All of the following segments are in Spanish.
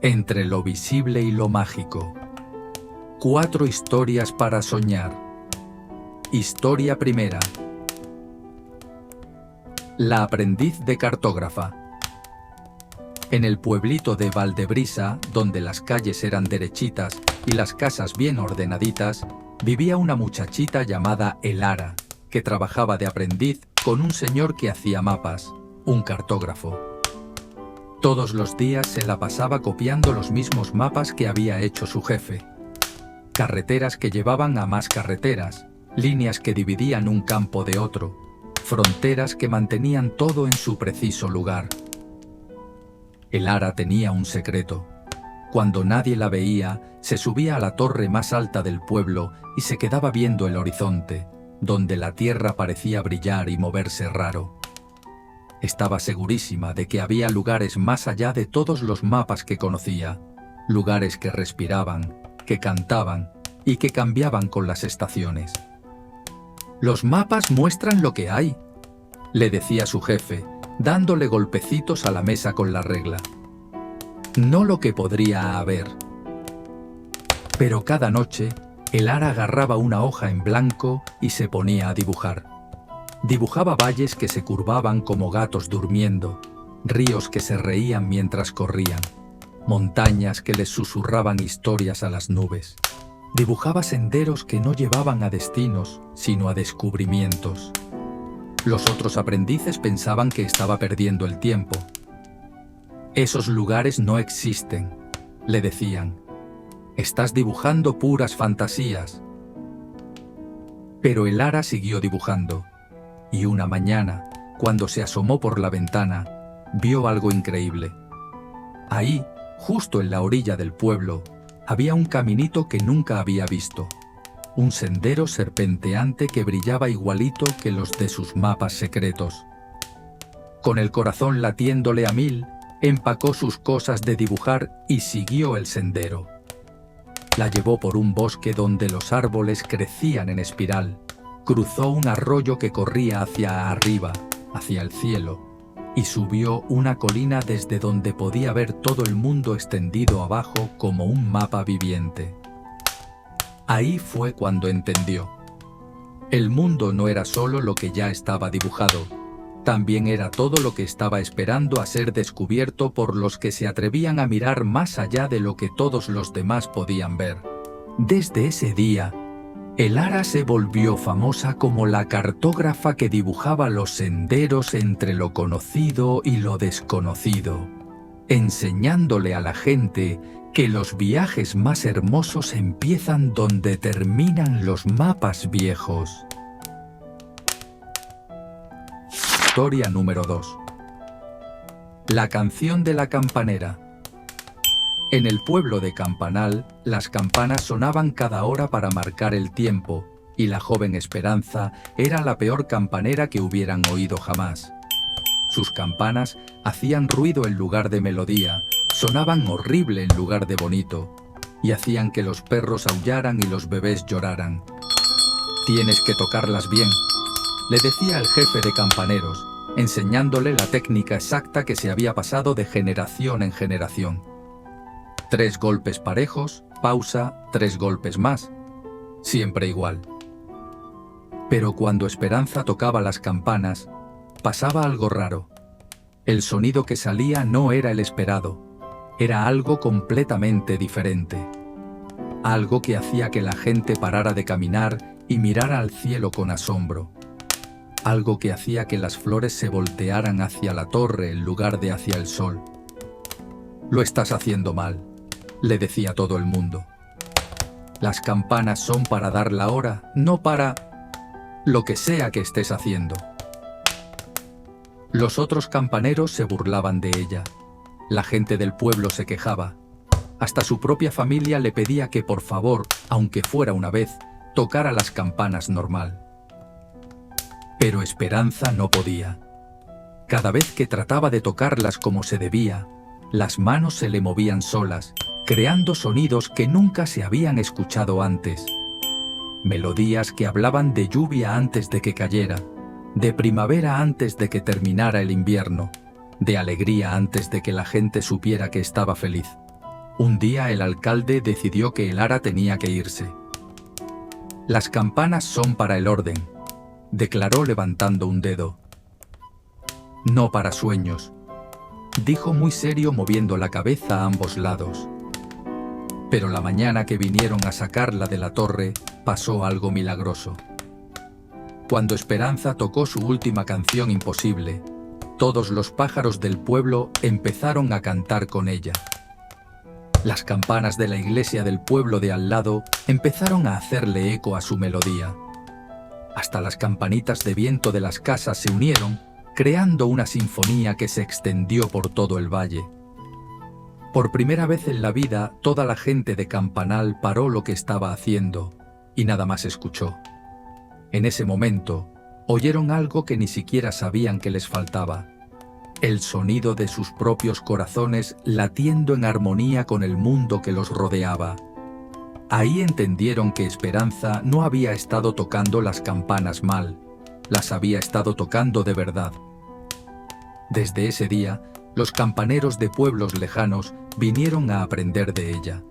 Entre lo visible y lo mágico. 4 historias para soñar. Historia primera. La aprendiz de cartógrafa. En el pueblito de Valdebrisa, donde las calles eran derechitas y las casas bien ordenaditas, vivía una muchachita llamada Elara, que trabajaba de aprendiz con un señor que hacía mapas, un cartógrafo. Todos los días se la pasaba copiando los mismos mapas que había hecho su jefe. Carreteras que llevaban a más carreteras, líneas que dividían un campo de otro, fronteras que mantenían todo en su preciso lugar. Elara tenía un secreto. Cuando nadie la veía, se subía a la torre más alta del pueblo y se quedaba viendo el horizonte, donde la tierra parecía brillar y moverse raro. Estaba segurísima de que había lugares más allá de todos los mapas que conocía, lugares que respiraban, que cantaban y que cambiaban con las estaciones. «Los mapas muestran lo que hay», le decía su jefe, dándole golpecitos a la mesa con la regla. No lo que podría haber. Pero cada noche, Elara agarraba una hoja en blanco y se ponía a dibujar. Dibujaba valles que se curvaban como gatos durmiendo, ríos que se reían mientras corrían, montañas que les susurraban historias a las nubes. Dibujaba senderos que no llevaban a destinos, sino a descubrimientos. Los otros aprendices pensaban que estaba perdiendo el tiempo. «Esos lugares no existen», le decían. «Estás dibujando puras fantasías». Pero Elara siguió dibujando. Y una mañana, cuando se asomó por la ventana, vio algo increíble. Ahí, justo en la orilla del pueblo, había un caminito que nunca había visto. Un sendero serpenteante que brillaba igualito que los de sus mapas secretos. Con el corazón latiéndole a 1000, empacó sus cosas de dibujar y siguió el sendero. La llevó por un bosque donde los árboles crecían en espiral. Cruzó un arroyo que corría hacia arriba, hacia el cielo, y subió una colina desde donde podía ver todo el mundo extendido abajo como un mapa viviente. Ahí fue cuando entendió. El mundo no era solo lo que ya estaba dibujado, también era todo lo que estaba esperando a ser descubierto por los que se atrevían a mirar más allá de lo que todos los demás podían ver. Desde ese día, Elara se volvió famosa como la cartógrafa que dibujaba los senderos entre lo conocido y lo desconocido, enseñándole a la gente que los viajes más hermosos empiezan donde terminan los mapas viejos. Historia número 2. La canción de la campanera. En el pueblo de Campanal, las campanas sonaban cada hora para marcar el tiempo, y la joven Esperanza era la peor campanera que hubieran oído jamás. Sus campanas hacían ruido en lugar de melodía, sonaban horrible en lugar de bonito, y hacían que los perros aullaran y los bebés lloraran. «Tienes que tocarlas bien», le decía el jefe de campaneros, enseñándole la técnica exacta que se había pasado de generación en generación. 3 golpes parejos, pausa, 3 golpes más. Siempre igual. Pero cuando Esperanza tocaba las campanas, pasaba algo raro. El sonido que salía no era el esperado. Era algo completamente diferente. Algo que hacía que la gente parara de caminar y mirara al cielo con asombro. Algo que hacía que las flores se voltearan hacia la torre en lugar de hacia el sol. «Lo estás haciendo mal», le decía todo el mundo. «Las campanas son para dar la hora, no para lo que sea que estés haciendo». Los otros campaneros se burlaban de ella. La gente del pueblo se quejaba. Hasta su propia familia le pedía que por favor, aunque fuera una vez, tocara las campanas normal. Pero Esperanza no podía. Cada vez que trataba de tocarlas como se debía, las manos se le movían solas, creando sonidos que nunca se habían escuchado antes. Melodías que hablaban de lluvia antes de que cayera, de primavera antes de que terminara el invierno, de alegría antes de que la gente supiera que estaba feliz. Un día el alcalde decidió que el ara tenía que irse. «Las campanas son para el orden», declaró levantando un dedo. «No para sueños», dijo muy serio moviendo la cabeza a ambos lados. Pero la mañana que vinieron a sacarla de la torre, pasó algo milagroso. Cuando Esperanza tocó su última canción imposible, todos los pájaros del pueblo empezaron a cantar con ella. Las campanas de la iglesia del pueblo de al lado empezaron a hacerle eco a su melodía. Hasta las campanitas de viento de las casas se unieron, creando una sinfonía que se extendió por todo el valle. Por primera vez en la vida, toda la gente de Campanal paró lo que estaba haciendo y nada más escuchó. En ese momento, oyeron algo que ni siquiera sabían que les faltaba: el sonido de sus propios corazones latiendo en armonía con el mundo que los rodeaba. Ahí entendieron que Esperanza no había estado tocando las campanas mal, las había estado tocando de verdad. Desde ese día, los campaneros de pueblos lejanos vinieron a aprender de ella.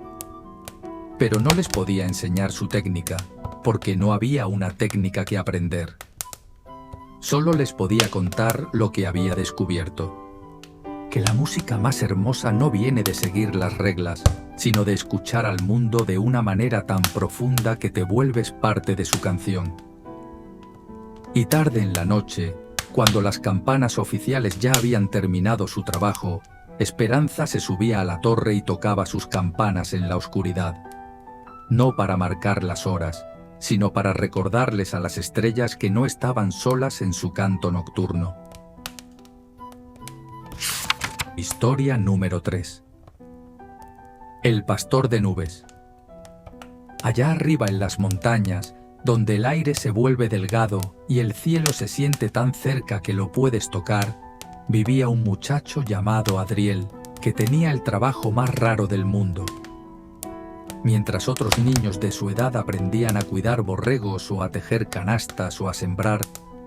Pero no les podía enseñar su técnica, porque no había una técnica que aprender. Solo les podía contar lo que había descubierto: que la música más hermosa no viene de seguir las reglas, sino de escuchar al mundo de una manera tan profunda que te vuelves parte de su canción. Y tarde en la noche, cuando las campanas oficiales ya habían terminado su trabajo, Esperanza se subía a la torre y tocaba sus campanas en la oscuridad. No para marcar las horas, sino para recordarles a las estrellas que no estaban solas en su canto nocturno. Historia número 3. El pastor de nubes. Allá arriba en las montañas, donde el aire se vuelve delgado y el cielo se siente tan cerca que lo puedes tocar, vivía un muchacho llamado Adriel, que tenía el trabajo más raro del mundo. Mientras otros niños de su edad aprendían a cuidar borregos o a tejer canastas o a sembrar,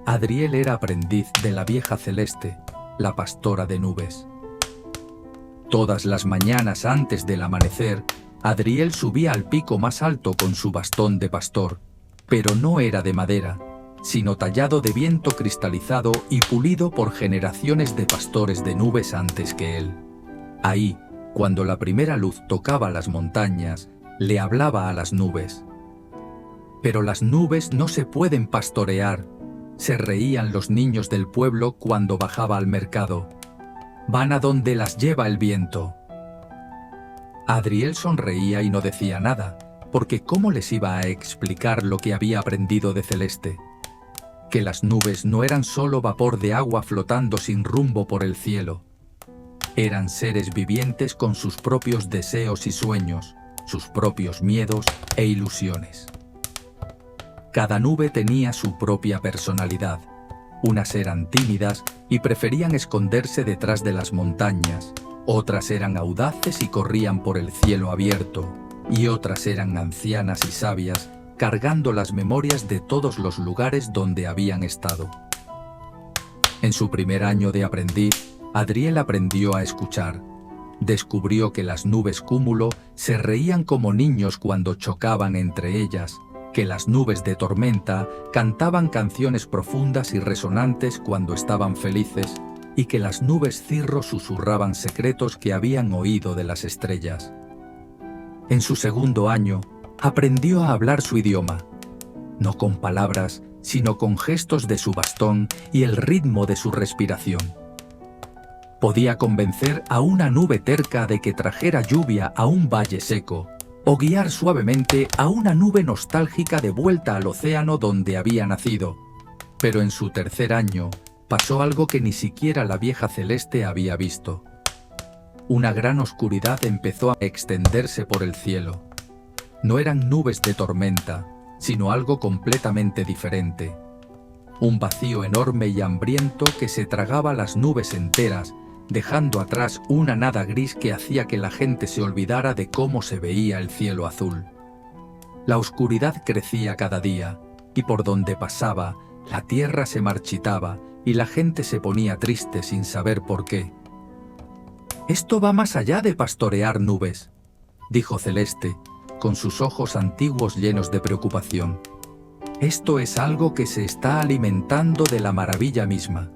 Adriel era aprendiz de la vieja Celeste, la pastora de nubes. Todas las mañanas antes del amanecer, Adriel subía al pico más alto con su bastón de pastor, pero no era de madera, sino tallado de viento cristalizado y pulido por generaciones de pastores de nubes antes que él. Ahí, cuando la primera luz tocaba las montañas, le hablaba a las nubes. Pero las nubes no se pueden pastorear, se reían los niños del pueblo cuando bajaba al mercado. Van a donde las lleva el viento. Adriel sonreía y no decía nada, porque ¿cómo les iba a explicar lo que había aprendido de Celeste? Que las nubes no eran solo vapor de agua flotando sin rumbo por el cielo. Eran seres vivientes con sus propios deseos y sueños, sus propios miedos e ilusiones. Cada nube tenía su propia personalidad. Unas eran tímidas y preferían esconderse detrás de las montañas, otras eran audaces y corrían por el cielo abierto, y otras eran ancianas y sabias, cargando las memorias de todos los lugares donde habían estado. En su primer año de aprendiz, Adriel aprendió a escuchar. Descubrió que las nubes cúmulo se reían como niños cuando chocaban entre ellas, que las nubes de tormenta cantaban canciones profundas y resonantes cuando estaban felices, y que las nubes cirro susurraban secretos que habían oído de las estrellas. En su segundo año, aprendió a hablar su idioma, no con palabras, sino con gestos de su bastón y el ritmo de su respiración. Podía convencer a una nube terca de que trajera lluvia a un valle seco, o guiar suavemente a una nube nostálgica de vuelta al océano donde había nacido. Pero en su tercer año, pasó algo que ni siquiera la vieja Celeste había visto. Una gran oscuridad empezó a extenderse por el cielo. No eran nubes de tormenta, sino algo completamente diferente. Un vacío enorme y hambriento que se tragaba las nubes enteras, dejando atrás una nada gris que hacía que la gente se olvidara de cómo se veía el cielo azul. La oscuridad crecía cada día, y por donde pasaba, la tierra se marchitaba y la gente se ponía triste sin saber por qué. «Esto va más allá de pastorear nubes», dijo Celeste, con sus ojos antiguos llenos de preocupación. Esto es algo que se está alimentando de la maravilla misma.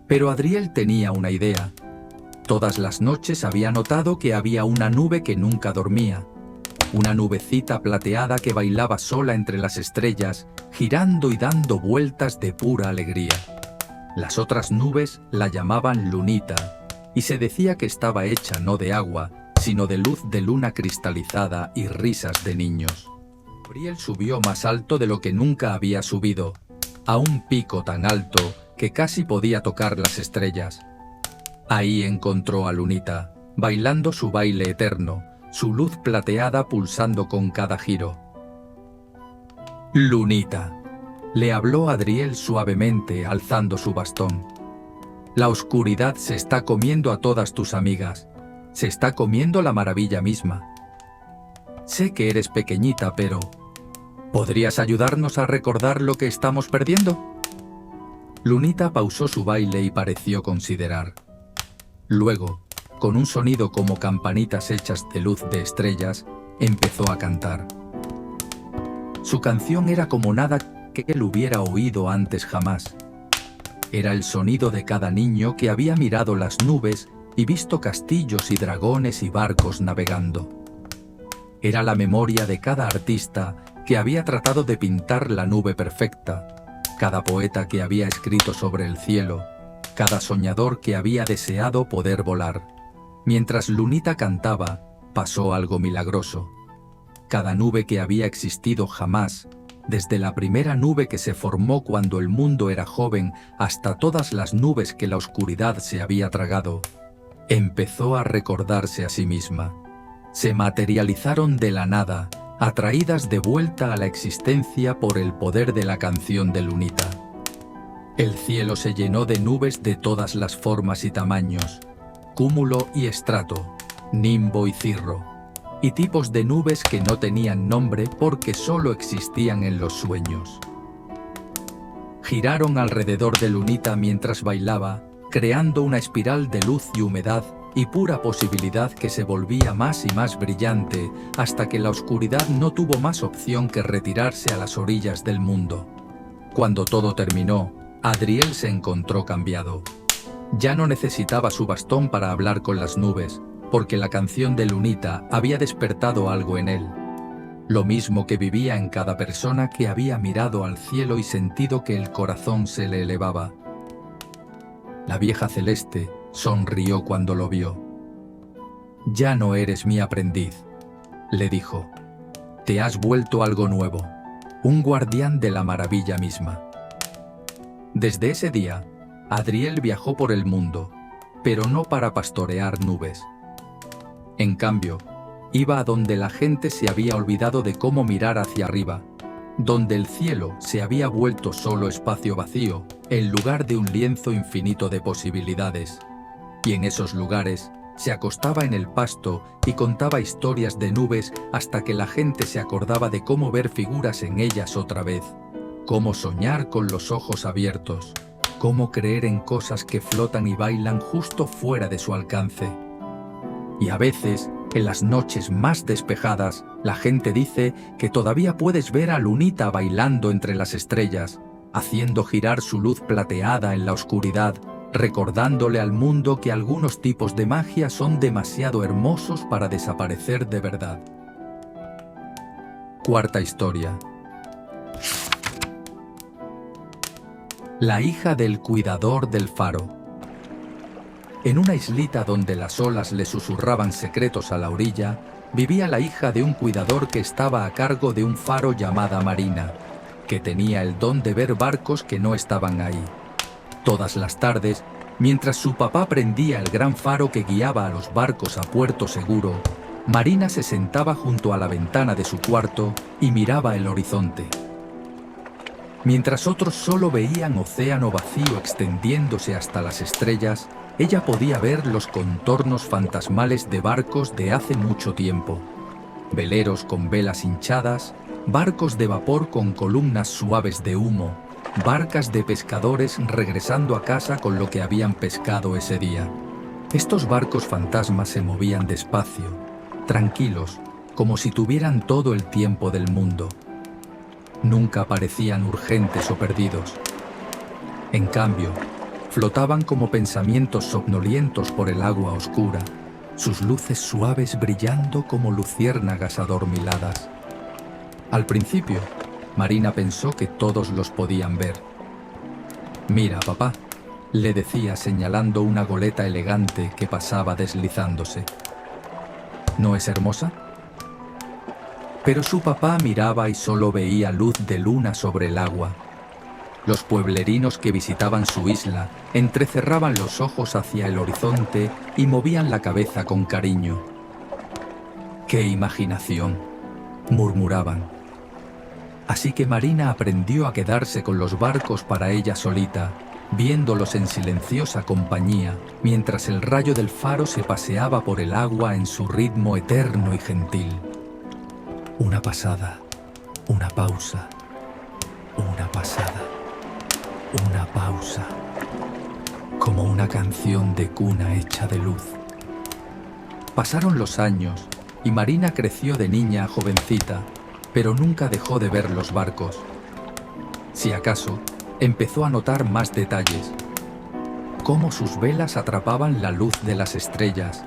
Pero Adriel tenía una idea. Todas las noches había notado que había una nube que nunca dormía. Una nubecita plateada que bailaba sola entre las estrellas, girando y dando vueltas de pura alegría. Las otras nubes la llamaban Lunita, y se decía que estaba hecha no de agua, sino de luz de luna cristalizada y risas de niños. Gabriel subió más alto de lo que nunca había subido, a un pico tan alto que casi podía tocar las estrellas. Ahí encontró a Lunita, bailando su baile eterno, su luz plateada pulsando con cada giro. «Lunita», le habló Adriel suavemente alzando su bastón. «La oscuridad se está comiendo a todas tus amigas, se está comiendo la maravilla misma. Sé que eres pequeñita, pero ¿podrías ayudarnos a recordar lo que estamos perdiendo?» Lunita pausó su baile y pareció considerar. Luego, con un sonido como campanitas hechas de luz de estrellas, empezó a cantar. Su canción era como nada que él hubiera oído antes jamás. Era el sonido de cada niño que había mirado las nubes y visto castillos y dragones y barcos navegando. Era la memoria de cada artista que había tratado de pintar la nube perfecta, cada poeta que había escrito sobre el cielo, cada soñador que había deseado poder volar. Mientras Lunita cantaba, pasó algo milagroso. Cada nube que había existido jamás, desde la primera nube que se formó cuando el mundo era joven hasta todas las nubes que la oscuridad se había tragado, empezó a recordarse a sí misma. Se materializaron de la nada, atraídas de vuelta a la existencia por el poder de la canción de Lunita. El cielo se llenó de nubes de todas las formas y tamaños, cúmulo y estrato, nimbo y cirro, y tipos de nubes que no tenían nombre porque solo existían en los sueños. Giraron alrededor de Lunita mientras bailaba, creando una espiral de luz y humedad y pura posibilidad que se volvía más y más brillante hasta que la oscuridad no tuvo más opción que retirarse a las orillas del mundo. Cuando todo terminó, Adriel se encontró cambiado. Ya no necesitaba su bastón para hablar con las nubes, porque la canción de Lunita había despertado algo en él. Lo mismo que vivía en cada persona que había mirado al cielo y sentido que el corazón se le elevaba. La vieja Celeste sonrió cuando lo vio. «Ya no eres mi aprendiz», le dijo. «Te has vuelto algo nuevo, un guardián de la maravilla misma». Desde ese día, Adriel viajó por el mundo, pero no para pastorear nubes. En cambio, iba a donde la gente se había olvidado de cómo mirar hacia arriba, donde el cielo se había vuelto solo espacio vacío, en lugar de un lienzo infinito de posibilidades. Y en esos lugares, se acostaba en el pasto y contaba historias de nubes hasta que la gente se acordaba de cómo ver figuras en ellas otra vez, cómo soñar con los ojos abiertos, cómo creer en cosas que flotan y bailan justo fuera de su alcance. Y a veces, en las noches más despejadas, la gente dice que todavía puedes ver a Lunita bailando entre las estrellas, haciendo girar su luz plateada en la oscuridad, recordándole al mundo que algunos tipos de magia son demasiado hermosos para desaparecer de verdad. Cuarta historia. La hija del cuidador del faro. En una islita donde las olas le susurraban secretos a la orilla, vivía la hija de un cuidador que estaba a cargo de un faro llamada Marina, que tenía el don de ver barcos que no estaban ahí. Todas las tardes, mientras su papá prendía el gran faro que guiaba a los barcos a puerto seguro, Marina se sentaba junto a la ventana de su cuarto y miraba el horizonte. Mientras otros solo veían océano vacío extendiéndose hasta las estrellas, ella podía ver los contornos fantasmales de barcos de hace mucho tiempo. Veleros con velas hinchadas, barcos de vapor con columnas suaves de humo, barcas de pescadores regresando a casa con lo que habían pescado ese día. Estos barcos fantasmas se movían despacio, tranquilos, como si tuvieran todo el tiempo del mundo. Nunca parecían urgentes o perdidos. En cambio, flotaban como pensamientos somnolientos por el agua oscura, sus luces suaves brillando como luciérnagas adormiladas. Al principio, Marina pensó que todos los podían ver. «Mira, papá», le decía señalando una goleta elegante que pasaba deslizándose. «¿No es hermosa?». Pero su papá miraba y solo veía luz de luna sobre el agua. Los pueblerinos que visitaban su isla entrecerraban los ojos hacia el horizonte y movían la cabeza con cariño. «¡Qué imaginación!», murmuraban. Así que Marina aprendió a quedarse con los barcos para ella solita, viéndolos en silenciosa compañía, mientras el rayo del faro se paseaba por el agua en su ritmo eterno y gentil. Una pasada, una pausa, una pasada, una pausa, como una canción de cuna hecha de luz. Pasaron los años y Marina creció de niña a jovencita, pero nunca dejó de ver los barcos. Si acaso, empezó a notar más detalles. Cómo sus velas atrapaban la luz de las estrellas,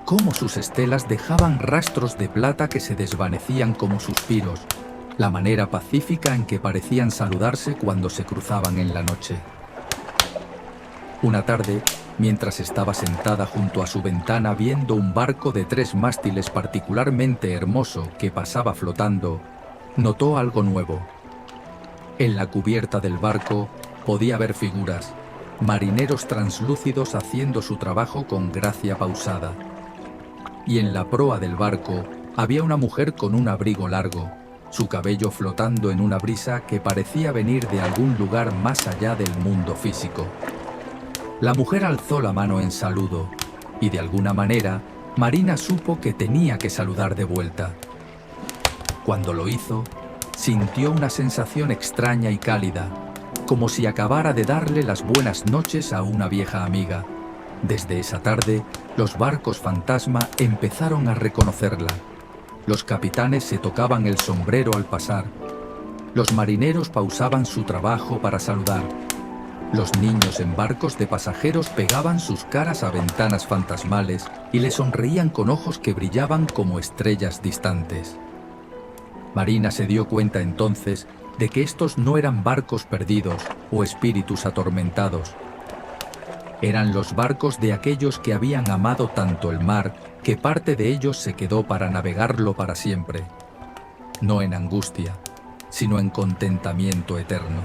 cómo sus estelas dejaban rastros de plata que se desvanecían como suspiros, la manera pacífica en que parecían saludarse cuando se cruzaban en la noche. Una tarde, mientras estaba sentada junto a su ventana viendo un barco de 3 mástiles particularmente hermoso que pasaba flotando, notó algo nuevo. En la cubierta del barco podía ver figuras, marineros translúcidos haciendo su trabajo con gracia pausada. Y en la proa del barco había una mujer con un abrigo largo, su cabello flotando en una brisa que parecía venir de algún lugar más allá del mundo físico. La mujer alzó la mano en saludo, y de alguna manera, Marina supo que tenía que saludar de vuelta. Cuando lo hizo, sintió una sensación extraña y cálida, como si acabara de darle las buenas noches a una vieja amiga. Desde esa tarde, los barcos fantasma empezaron a reconocerla. Los capitanes se tocaban el sombrero al pasar. Los marineros pausaban su trabajo para saludar. Los niños en barcos de pasajeros pegaban sus caras a ventanas fantasmales y le sonreían con ojos que brillaban como estrellas distantes. Marina se dio cuenta entonces de que estos no eran barcos perdidos o espíritus atormentados. Eran los barcos de aquellos que habían amado tanto el mar que parte de ellos se quedó para navegarlo para siempre. No en angustia, sino en contentamiento eterno.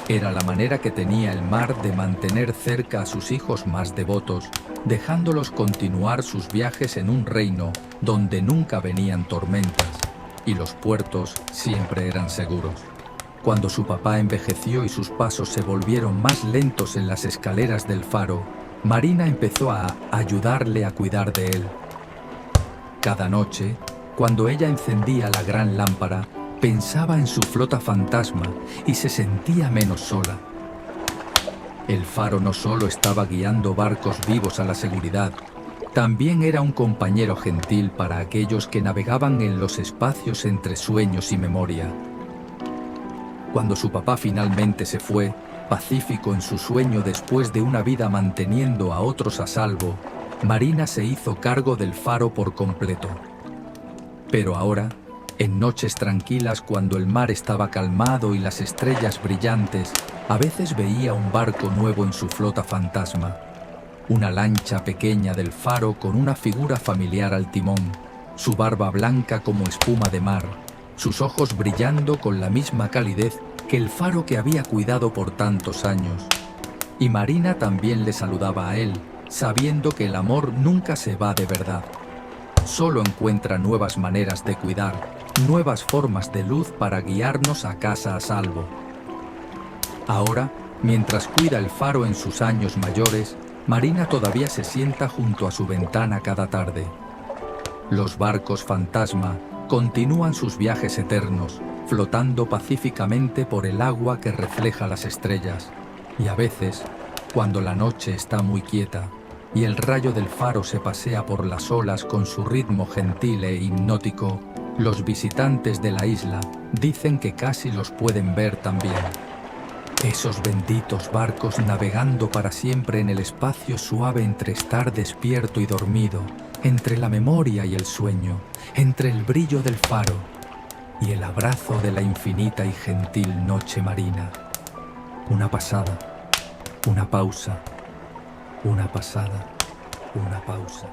Era la manera que tenía el mar de mantener cerca a sus hijos más devotos, dejándolos continuar sus viajes en un reino donde nunca venían tormentas, y los puertos siempre eran seguros. Cuando su papá envejeció y sus pasos se volvieron más lentos en las escaleras del faro, Marina empezó a ayudarle a cuidar de él. Cada noche, cuando ella encendía la gran lámpara, pensaba en su flota fantasma y se sentía menos sola. El faro no solo estaba guiando barcos vivos a la seguridad, también era un compañero gentil para aquellos que navegaban en los espacios entre sueños y memoria. Cuando su papá finalmente se fue, pacífico en su sueño después de una vida manteniendo a otros a salvo, Marina se hizo cargo del faro por completo. Pero ahora, en noches tranquilas cuando el mar estaba calmado y las estrellas brillantes, a veces veía un barco nuevo en su flota fantasma. Una lancha pequeña del faro con una figura familiar al timón, su barba blanca como espuma de mar, sus ojos brillando con la misma calidez que el faro que había cuidado por tantos años. Y Marina también le saludaba a él, sabiendo que el amor nunca se va de verdad. Solo encuentra nuevas maneras de cuidar, nuevas formas de luz para guiarnos a casa a salvo. Ahora, mientras cuida el faro en sus años mayores, Marina todavía se sienta junto a su ventana cada tarde. Los barcos fantasma continúan sus viajes eternos, flotando pacíficamente por el agua que refleja las estrellas. Y a veces, cuando la noche está muy quieta, y el rayo del faro se pasea por las olas con su ritmo gentil e hipnótico, los visitantes de la isla dicen que casi los pueden ver también. Esos benditos barcos navegando para siempre en el espacio suave entre estar despierto y dormido, entre la memoria y el sueño, entre el brillo del faro y el abrazo de la infinita y gentil noche marina. Una pasada, una pausa, una pasada, una pausa.